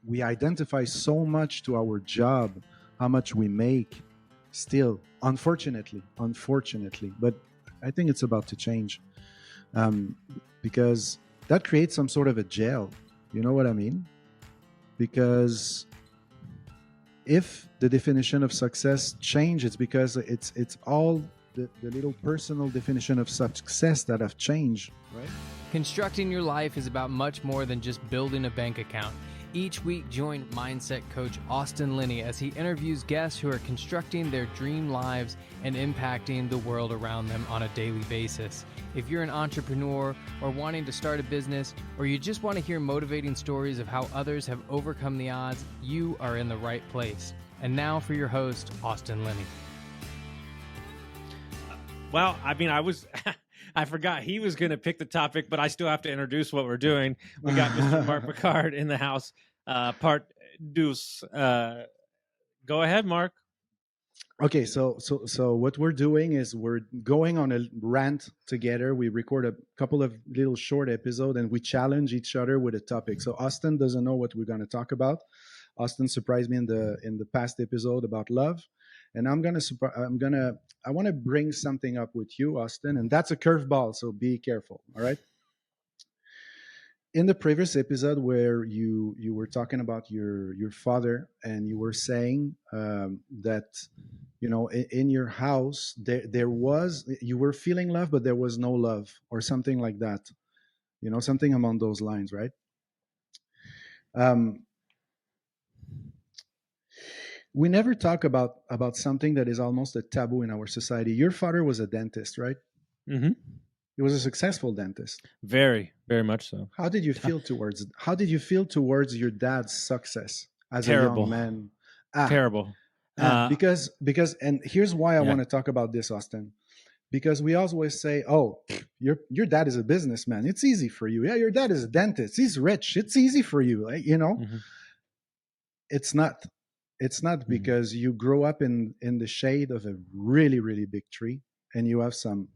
we identify so much to our job, how much we make, still, unfortunately. But I think it's about to change, um, because that creates some sort of a jail. You know what I mean? Because if the definition of success change, it's because it's all the little personal definition of success that have changed, right? Constructing your life is about much more than just building a bank account. Each week, join mindset coach Austin Linney as he interviews guests who are constructing their dream lives and impacting the world around them on a daily basis. If you're an entrepreneur or wanting to start a business, or you just want to hear motivating stories of how others have overcome the odds, you are in the right place. And now for your host, Austin Linney. Well, I mean, I forgot he was going to pick the topic, but I still have to introduce what we're doing. We got Mr. Marc Picard in the house, part deuce. Go ahead, Marc. Okay, so what we're doing is we're going on a rant together. We record a couple of little short episodes and we challenge each other with a topic. So Austin doesn't know what we're going to talk about. Austin surprised me in the past episode about love, and I want to bring something up with you, Austin, and that's a curveball. So be careful. All right. In the previous episode where you were talking about your father, and you were saying that in your house there was, you were feeling love but there was no love or something like that, something along those lines, right? We never talk about something that is almost a taboo in our society. Your father was a dentist, right? Mm-hmm. He was a successful dentist. Very, very much so. How did you feel towards your dad's success as Terrible. a young man? Terrible. Because and here's why I want to talk about this, Austin. Because we always say, "Oh, your dad is a businessman. It's easy for you. Yeah, your dad is a dentist. He's rich. It's easy for you." Mm-hmm. It's not. It's not, because you grow up in the shade of a really, really big tree, and you have some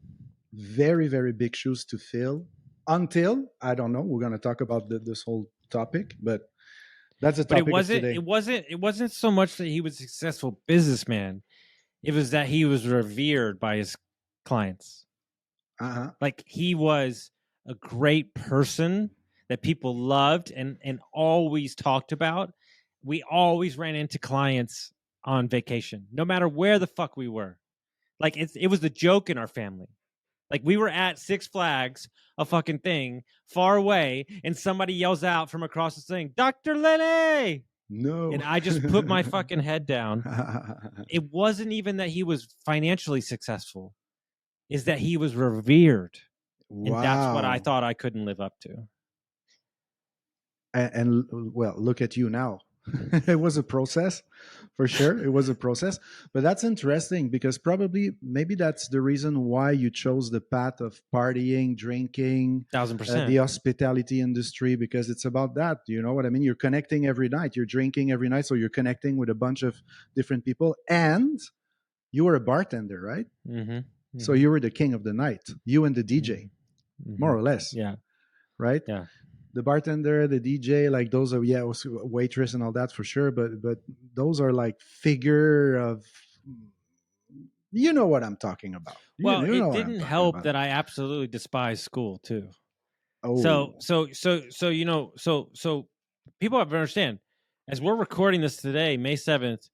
very, very big shoes to fill. Until, I don't know, we're going to talk about this whole topic, but that's a topic of today. It wasn't so much that he was a successful businessman. It was that he was revered by his clients. Like, he was a great person that people loved and always talked about. We always ran into clients on vacation, no matter where the fuck we were. Like, it was the joke in our family. Like, we were at Six Flags, a fucking thing, far away, and somebody yells out from across the thing, "Dr. Linney!" No. And I just put my fucking head down. It wasn't even that he was financially successful. It's that he was revered. Wow. And that's what I thought I couldn't live up to. And well, look at you now. It was a process, for sure. It was a process, but that's interesting, because maybe that's the reason why you chose the path of partying, drinking, 1000%, the hospitality industry, because it's about that. You know what I mean? You're connecting every night. You're drinking every night, so you're connecting with a bunch of different people, and you were a bartender, right? Mm-hmm. Mm-hmm. So you were the king of the night. You and the DJ, more or less. Yeah. Right. Yeah. The bartender, the DJ, like those are, waitress and all that for sure. But those are like figure of, you know what I'm talking about. Well, it didn't help that I absolutely despise school too. Oh, so people have to understand, as we're recording this today, May 7th,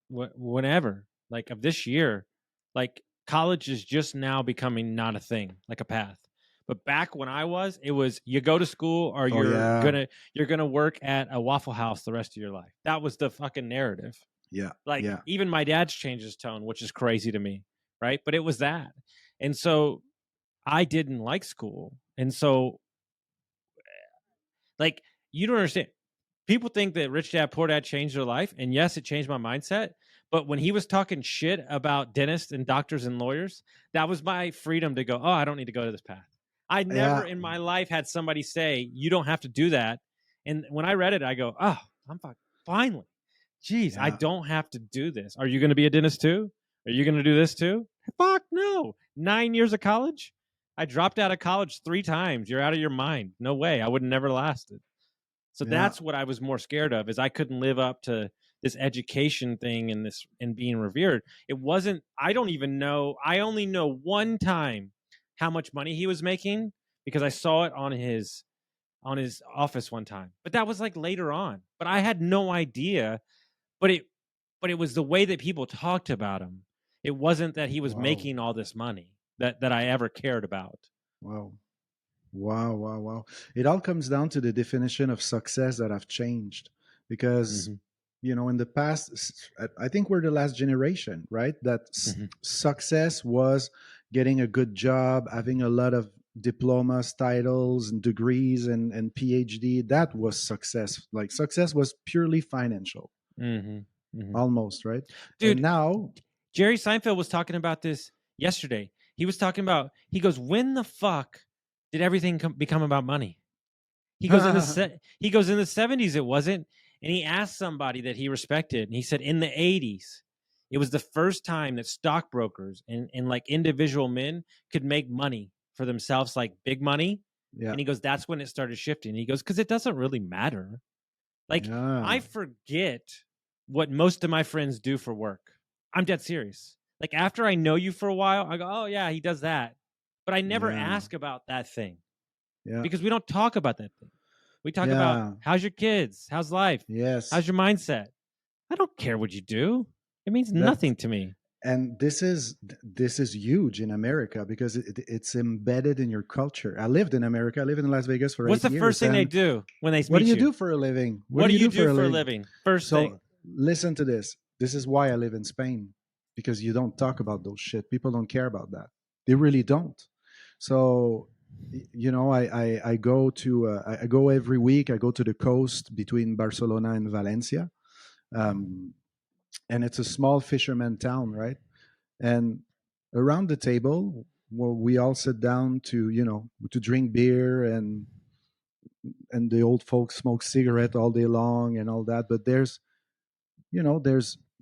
whenever, like, of this year, like, college is just now becoming not a thing, like a path. But back when I was, it was, you go to school or you're gonna work at a Waffle House the rest of your life. That was the fucking narrative. Yeah. Like, even my dad's changed his tone, which is crazy to me, right? But it was that. And so I didn't like school. And so, like, you don't understand. People think that Rich Dad Poor Dad changed their life. And yes, it changed my mindset. But when he was talking shit about dentists and doctors and lawyers, that was my freedom to go, oh, I don't need to go to this path. I never in my life had somebody say, you don't have to do that. And when I read it, I go, oh, I'm finally. Jeez, I don't have to do this. Are you going to be a dentist too? Are you going to do this too? Fuck no. 9 years of college? I dropped out of college 3 times. You're out of your mind. No way. I would have never lasted. So that's what I was more scared of, is I couldn't live up to this education thing and being revered. It wasn't, I don't even know. I only know one time how much money he was making because I saw it on his office one time. But that was like later on. But I had no idea. But it was the way that people talked about him. It wasn't that he was making all this money that I ever cared about. Wow. It all comes down to the definition of success that have changed because, in the past, I think we're the last generation, right? That success was getting a good job, having a lot of diplomas, titles, and degrees and PhD. That was success. Like success was purely financial. Almost, right? Dude, and now Jerry Seinfeld was talking about this yesterday. He was talking about, he goes, when the fuck did everything become about money? He goes, in the 70s it wasn't. And he asked somebody that he respected, and he said in the 80s, it was the first time that stockbrokers and like individual men could make money for themselves, like big money. Yeah. And he goes, that's when it started shifting. He goes, because it doesn't really matter. Like, I forget what most of my friends do for work. I'm dead serious. Like, after I know you for a while, I go, oh yeah, he does that. But I never ask about that thing. Yeah. Because we don't talk about that thing. We talk about, how's your kids? How's life? Yes. How's your mindset? I don't care what you do. It means nothing to me. And this is huge in America because it's embedded in your culture. I lived in America. I lived in Las Vegas for 8 years. What's the first thing they do when they speak to you? What do you do for a living? What do you do for a living? First thing. Listen to this. This is why I live in Spain, because you don't talk about those shit. People don't care about that. They really don't. So, I go to I go every week. I go to the coast between Barcelona and Valencia, and it's a small fisherman town, right? And around the table, we all sit down to drink beer, and the old folks smoke cigarette all day long and all that. But there's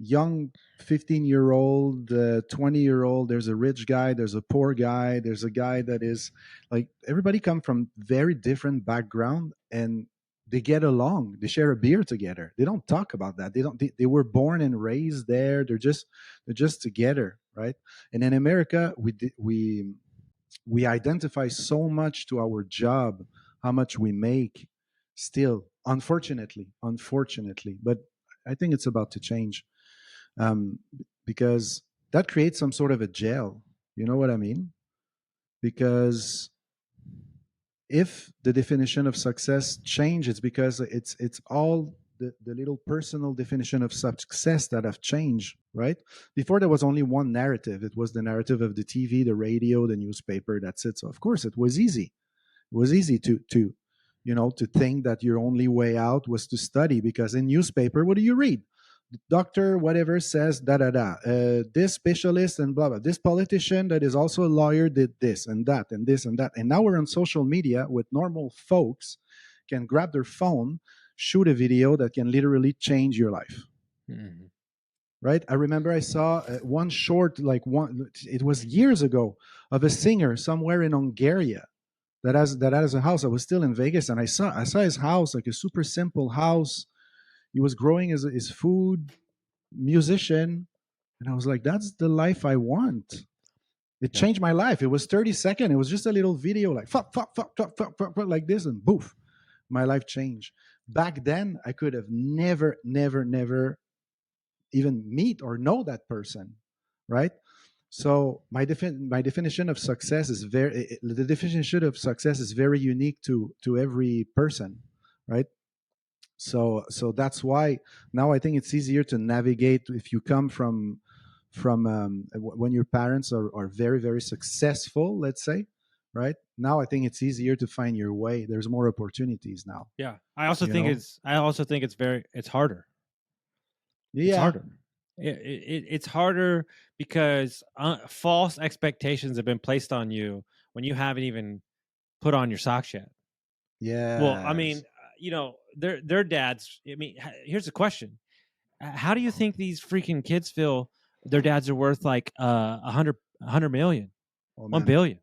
young 15-year-old, 20-year-old, there's a rich guy, there's a poor guy, there's a guy that is like, everybody come from very different background, and they get along, they share a beer together. They don't talk about that. They were born and raised there. They're just together, right? And in America, we identify so much to our job, how much we make still, unfortunately, but I think it's about to change. Because that creates some sort of a jail. You know what I mean? Because if the definition of success changes, because it's all the little personal definition of success that have changed, right? Before there was only one narrative. It was the narrative of the TV, the radio, the newspaper. That's it. So of course it was easy. It was easy to think that your only way out was to study, because in newspaper, what do you read? Doctor whatever says this specialist and blah blah, this politician that is also a lawyer did this and that and this and that. And now we're on social media with normal folks can grab their phone, shoot a video that can literally change your life. Right? I remember I saw one short, it was years ago, of a singer somewhere in Hungary that has a house. I was still in Vegas, and I saw his house, like a super simple house. He was growing his food, musician. And I was like, that's the life I want. It changed my life. It was 30 seconds. It was just a little video, like fuck, like this, and boof, my life changed. Back then, I could have never even meet or know that person, right? So my definition of success is the definition of success is very unique to every person, right? So that's why now I think it's easier to navigate if you come from when your parents are very, very successful, let's say, right? Now I think it's easier to find your way. There's more opportunities now. Yeah, I also think it's harder. Yeah, it's harder. It's harder because false expectations have been placed on you when you haven't even put on your socks yet. Yeah. Well, I mean, their dads. I mean, here's the question: how do you think these freaking kids feel? Their dads are worth like 100 million, 1 billion.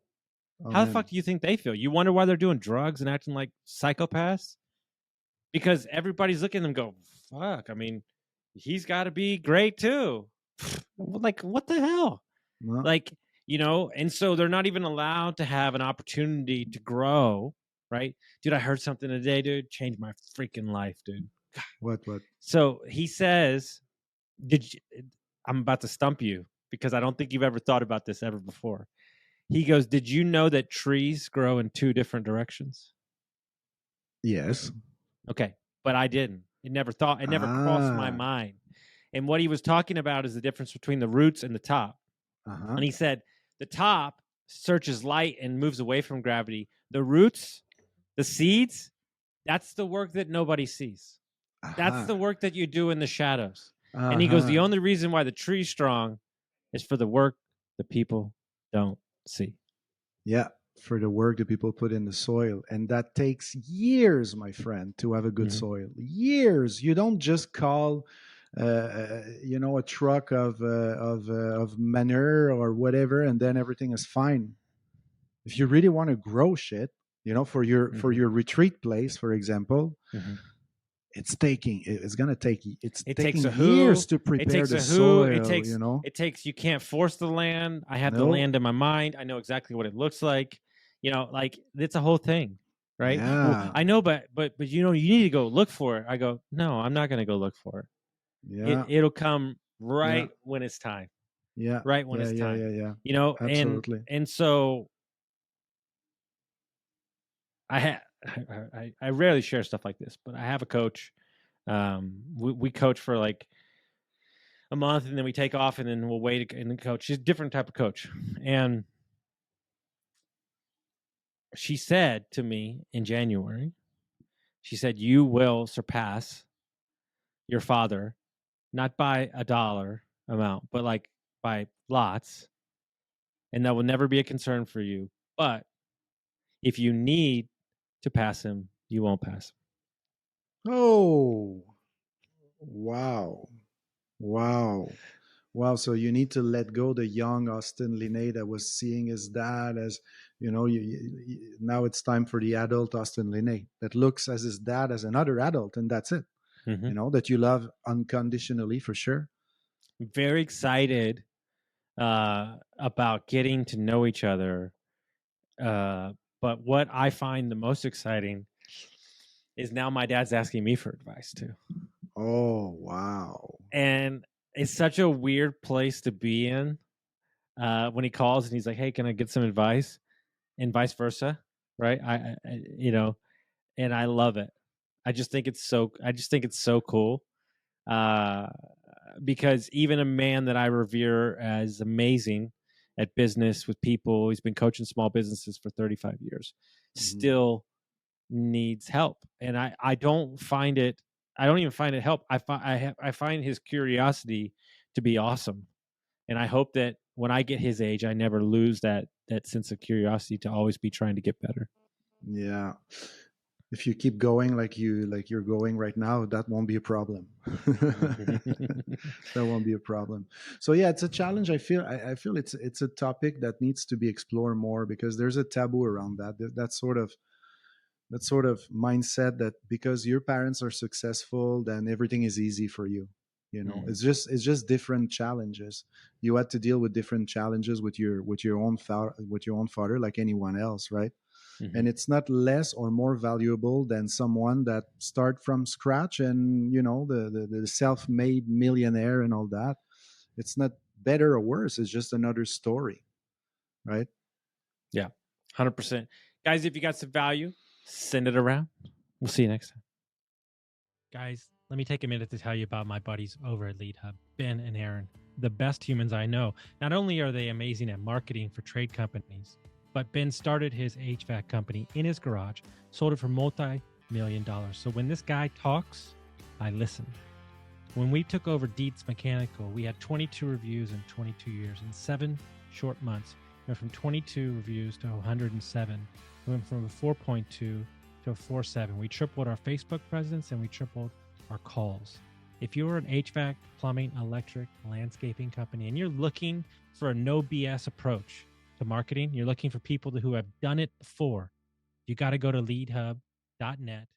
How the fuck do you think they feel? You wonder why they're doing drugs and acting like psychopaths? because everybody's looking at them go, fuck, I mean, he's got to be great too. Like, what the hell? No. Like, and so they're not even allowed to have an opportunity to grow, right? Dude, I heard something today, dude. Changed my freaking life, dude. What? So he says, I'm about to stump you because I don't think you've ever thought about this ever before. He goes, did you know that trees grow in 2 different directions? Yes. Okay. But I didn't. It never crossed my mind. And what he was talking about is the difference between the roots and the top. And he said, the top searches light and moves away from gravity. The roots, the seeds, that's the work that nobody sees. That's the work that you do in the shadows. And he goes, the only reason why the tree's strong is for the work the people don't see. Yeah, for the work that people put in the soil. And that takes years, my friend, to have a good soil. Years. You don't just call a truck of manure or whatever, and then everything is fine. If you really want to grow shit, for your retreat place, for example, it's taking years to prepare the soil. You can't force the land. I have the land in my mind. I know exactly what it looks like. Like it's a whole thing, right? Yeah. Well, I know, but you need to go look for it. I go, no, I'm not going to go look for it. Yeah. It'll come right when it's time. Yeah. Right when it's time. Yeah. Absolutely. And so I rarely share stuff like this, but I have a coach. We coach for like a month, and then we take off, and then we'll wait. And the coach, she's a different type of coach, and she said to me in January, she said, "You will surpass your father, not by a dollar amount, but like by lots, and that will never be a concern for you. But if you need to pass him, you won't pass him." Oh, wow. So you need to let go the young Austin Linney that was seeing his dad as, now it's time for the adult Austin Linney that looks as his dad as another adult, and that's it. That you love unconditionally, for sure. Very excited about getting to know each other. But what I find the most exciting is now my dad's asking me for advice too. Oh, wow. And it's such a weird place to be in when he calls and he's like, "Hey, can I get some advice?" And vice versa, right? I and I love it. I just think it's so cool because even a man that I revere as amazing at business with people, he's been coaching small businesses for 35 years, still needs help. And I don't even find it help. I find his curiosity to be awesome. And I hope that when I get his age, I never lose that sense of curiosity to always be trying to get better. Yeah. If you keep going like you're going right now, that won't be a problem. That won't be a problem. So yeah, it's a challenge. I feel it's a topic that needs to be explored more because there's a taboo around that sort of mindset that because your parents are successful, then everything is easy for you. It's just different challenges. You had to deal with different challenges with your own father, like anyone else, right? And it's not less or more valuable than someone that start from scratch and the self-made millionaire and all that. It's not better or worse. It's just another story, right? Yeah, 100%. Guys, if you got some value, send it around. We'll see you next time. Guys, let me take a minute to tell you about my buddies over at Lead Hub, Ben and Aaron, the best humans I know. Not only are they amazing at marketing for trade companies, but Ben started his HVAC company in his garage, sold it for multi-million dollars. So when this guy talks, I listen. When we took over Dietz Mechanical, we had 22 reviews in 22 years. In 7 short months, we went from 22 reviews to 107. We went from a 4.2 to a 4.7. We tripled our Facebook presence and we tripled our calls. If you're an HVAC, plumbing, electric, landscaping company, and you're looking for a no BS approach to marketing, you're looking for people who have done it before, you got to go to leadhub.net